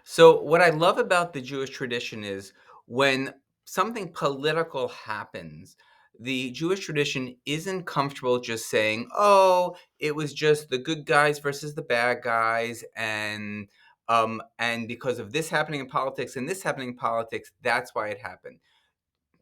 So, what I love about the Jewish tradition is when something political happens, the Jewish tradition isn't comfortable just saying, "Oh, it was just the good guys versus the bad guys," and because of this happening in politics and this happening in politics, that's why it happened.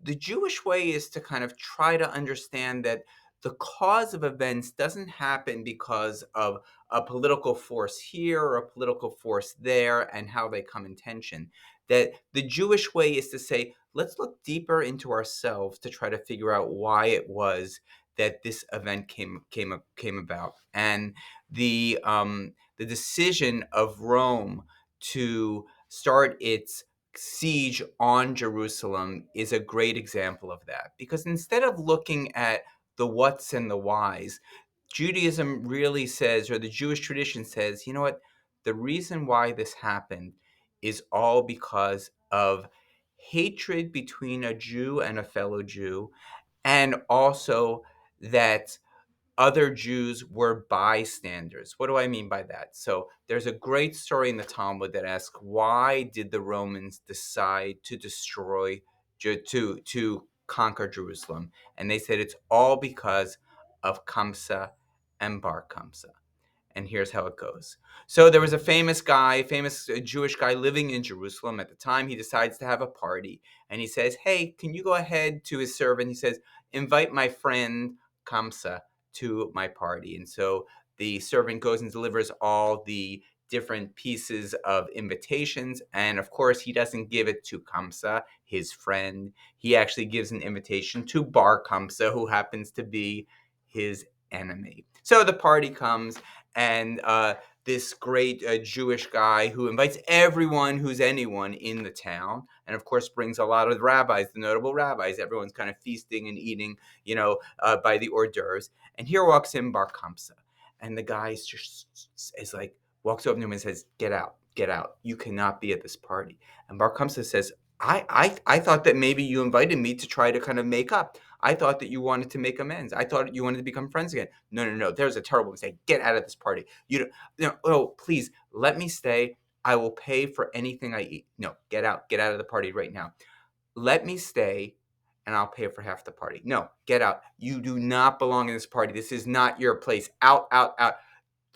The Jewish way is to kind of try to understand that the cause of events doesn't happen because of a political force here or a political force there and how they come in tension. That the Jewish way is to say, let's look deeper into ourselves to try to figure out why it was that this event came about. And the decision of Rome to start its siege on Jerusalem is a great example of that. Because instead of looking at the what's and the whys, Judaism really says, or the Jewish tradition says, you know what? The reason why this happened is all because of hatred between a Jew and a fellow Jew, and also that other Jews were bystanders. What do I mean by that? So there's a great story in the Talmud that asks, why did the Romans decide to destroy to conquer Jerusalem? And they said it's all because of Kamsa and Bar Kamsa. And here's how it goes. So there was a famous Jewish guy living in Jerusalem at the time. He decides to have a party, and he says, "Hey, can you go ahead to his servant?" He says, "Invite my friend Kamsa to my party." And so the servant goes and delivers all the different pieces of invitations, and of course, he doesn't give it to Kamsa, his friend. He actually gives an invitation to Bar Kamsa, who happens to be his enemy. So the party comes, and this great Jewish guy who invites everyone who's anyone in the town, and of course brings a lot of the rabbis, the notable rabbis. Everyone's kind of feasting and eating, by the hors d'oeuvres. And here walks in Bar Kamsa, and the guy is like walks over to him and says, "Get out, get out! You cannot be at this party." And Bar Kamsa says, I thought that maybe you invited me to try to kind of make up. I thought that you wanted to make amends. I thought you wanted to become friends again. No, no, no. There's a terrible mistake. Get out of this party. You don't. No, oh, please let me stay. I will pay for anything I eat. No, get out. Get out of the party right now. Let me stay, and I'll pay for half the party. No, get out. You do not belong in this party. This is not your place. Out, out, out.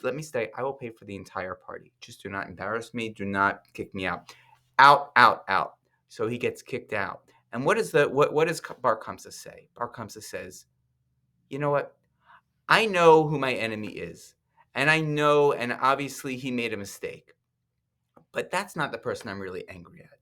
Let me stay. I will pay for the entire party. Just do not embarrass me. Do not kick me out. Out, out, out. So he gets kicked out. And what does Bar Kamsa say? Bar Kamsa says, "You know what? I know who my enemy is, and I know, and obviously he made a mistake, but that's not the person I'm really angry at.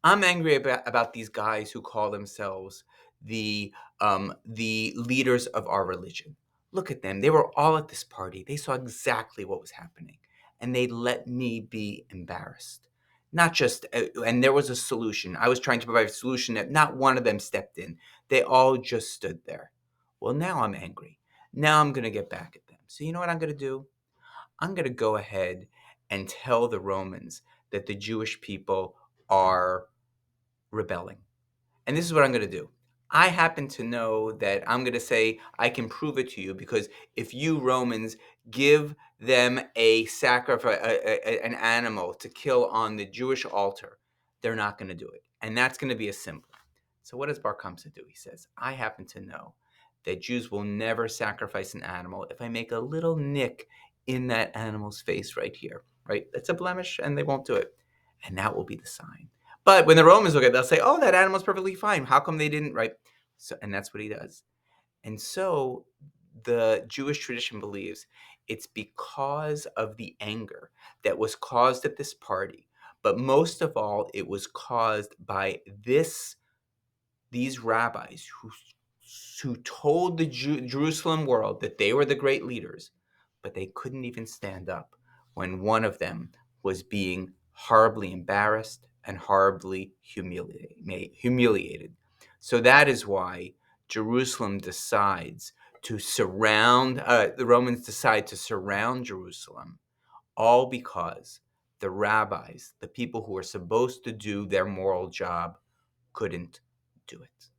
I'm angry about these guys who call themselves the leaders of our religion. Look at them. They were all at this party. They saw exactly what was happening, and they let me be embarrassed. Not just, and there was a solution. I was trying to provide a solution that not one of them stepped in. They all just stood there. Well, now I'm angry. Now I'm going to get back at them. So you know what I'm going to do? I'm going to go ahead and tell the Romans that the Jewish people are rebelling. And this is what I'm going to do. I happen to know that I'm going to say I can prove it to you because if you Romans give them a sacrifice, an animal to kill on the Jewish altar, they're not going to do it. And that's going to be a symbol. So what does Bar Kamsa do? He says, I happen to know that Jews will never sacrifice an animal if I make a little nick in that animal's face right here, right? It's a blemish and they won't do it. And that will be the sign. But when the Romans look at it, they'll say, "Oh, that animal's perfectly fine. How come they didn't?" Right? So, and that's what he does. And so, the Jewish tradition believes it's because of the anger that was caused at this party, but most of all, it was caused by these rabbis who told the Jerusalem world that they were the great leaders, but they couldn't even stand up when one of them was being horribly embarrassed and horribly humiliated. So that is why Jerusalem decides to surround, the Romans decide to surround Jerusalem, all because the rabbis, the people who are supposed to do their moral job, couldn't do it.